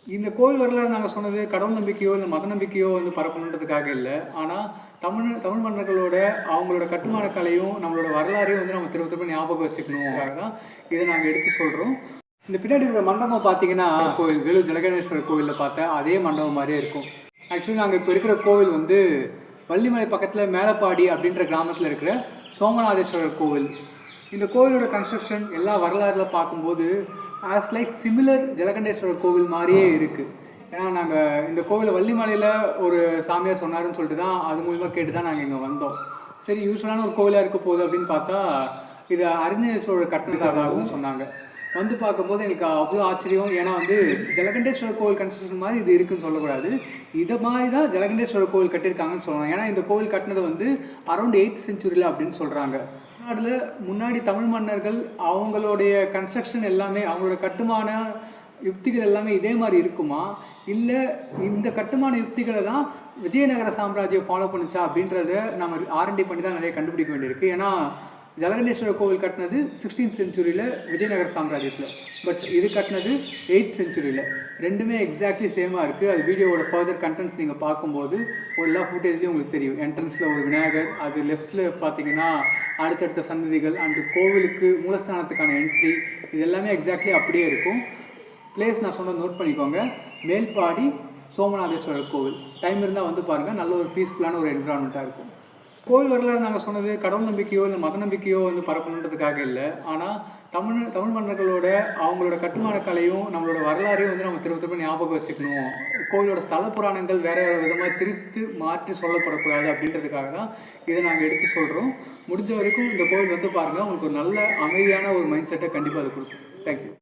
இந்த கோவில் வரலாறு நாங்க சொன்னது கடவுள் நம்பிக்கையோ, இல்ல மத நம்பிக்கையோ பரப்பணுன்றதுக்காக இல்ல. ஆனா, தமிழ் மன்னர்களோட அவங்களோட கட்டுமான கலையும், நம்மளோட வரலாறையும் நம்ம திரும்ப திரும்ப ஞாபகம் வச்சுக்கணும்க்காக தான் இத நாங்க எடுத்து சொல்றோம். இந்த பின்னாடி இருக்கிற மண்டபம் பார்த்தீங்கன்னா, கோயில் வேலூர் ஜலகணேஸ்வரர் கோவில்ல பார்த்த அதே மண்டபம் மாரியே இருக்கும். ஆக்சுவலி நாங்க இப்ப இருக்கிற கோவில் வள்ளிமலை பக்கத்துல மேலப்பாடி அப்படின்ற கிராமத்துல இருக்கிற சோமநாதேஸ்வரர் கோவில். இந்த கோவிலோட கன்ஸ்ட்ரக்ஷன் எல்லா வரலாறுல பார்க்கும்போது லைக் சிமிலர் ஜலகண்டேஸ்வரர் கோவில் மாதிரியே இருக்குது. ஏன்னா நாங்கள் இந்த கோவிலை வள்ளிமலையில் ஒரு சாமியார் சொன்னாருன்னு சொல்லிட்டு தான் அது மூலிமா கேட்டு தான் நாங்கள் இங்கே வந்தோம். சரி யூஸ்வலான ஒரு கோவிலாக இருக்க போகுது அப்படின்னு பார்த்தா இது அறிஞர் சோழர் கட்டினதாகவும் சொன்னாங்க. வந்து பார்க்கும்போது எனக்கு அவ்வளோ ஆச்சரியம். ஏன்னா ஜலகண்டேஸ்வரர் கோவில் கன்ஸ்ட்ரக்ஷன் மாதிரி இது இருக்குன்னு சொல்லக்கூடாது. இதை மாதிரி தான் ஜலகண்டேஸ்வரர் கோவில் கட்டியிருக்காங்கன்னு சொல்லலாம். ஏன்னா இந்த கோவில் கட்டினது அரௌண்ட் 8th century அப்படின்னு சொல்கிறாங்க. முன்னாடி தமிழ் மன்னர்கள் அவங்களுடைய கன்ஸ்ட்ரக்ஷன் எல்லாமே அவங்களோட கட்டுமான யுக்திகள் எல்லாமே இதே மாதிரி இருக்குமா, இல்லை இந்த கட்டுமான யுக்திகளை தான் விஜயநகர சாம்ராஜ்யம் ஃபாலோ பண்ணிச்சா அப்படின்றத நம்ம ஆர்என்டி பண்ணி தான் நிறைய கண்டுபிடிக்க வேண்டியிருக்கு. ஏன்னா ஜலகண்டேஸ்வரர் கோவில் கட்டினது 16th century விஜயநகர சாம்ராஜ்யத்தில், பட் இது கட்டினது 8th century. ரெண்டுமே எக்ஸாக்ட்லி சேமாக இருக்குது. அது வீடியோவோட ஃபர்தர் கண்டென்ட்ஸ் நீங்கள் பார்க்கும்போது எல்லா ஃபுட்டேஜ்லேயும் உங்களுக்கு தெரியும். என்ட்ரன்ஸில் ஒரு விநாயகர், அது லெஃப்டில் பார்த்தீங்கன்னா அடுத்தடுத்த சன்னதிகள் அண்டு கோவிலுக்கு மூலஸ்தானத்துக்கான என்ட்ரி, இது எல்லாமே எக்ஸாக்ட்லி அப்படியே இருக்கும். பிளேஸ் நான் சொன்ன நோட் பண்ணிக்கோங்க, மேல்பாடி சோமநாதேஸ்வரர் கோவில். டைம் இருந்தால் பாருங்கள், நல்ல ஒரு பீஸ்ஃபுல்லான ஒரு என்விரான்மெண்ட்டாக இருக்கும். கோவில் வரலாறு நாங்கள் சொன்னது கடவுள் நம்பிக்கையோ, இல்லை மத நம்பிக்கையோ பரப்பணுன்றதுக்காக இல்லை. ஆனால் தமிழ் மன்னர்களோட அவங்களோட கட்டுமான கலையும், நம்மளோட வரலாறையும் நம்ம திரும்ப திரும்ப ஞாபகம் வச்சுக்கணும். கோவிலோட ஸ்தல புராணங்கள் வேற விதமாக திரித்து மாற்றி சொல்லப்படக்கூடாது அப்படின்றதுக்காக தான் இதை நாங்கள் எடுத்து சொல்கிறோம். முடிஞ்ச வரைக்கும் இந்த கோவில் பாருங்கள், உங்களுக்கு ஒரு நல்ல அமைதியான ஒரு மைண்ட் செட்டை கண்டிப்பாக அது கொடுக்கும். தேங்க்யூ.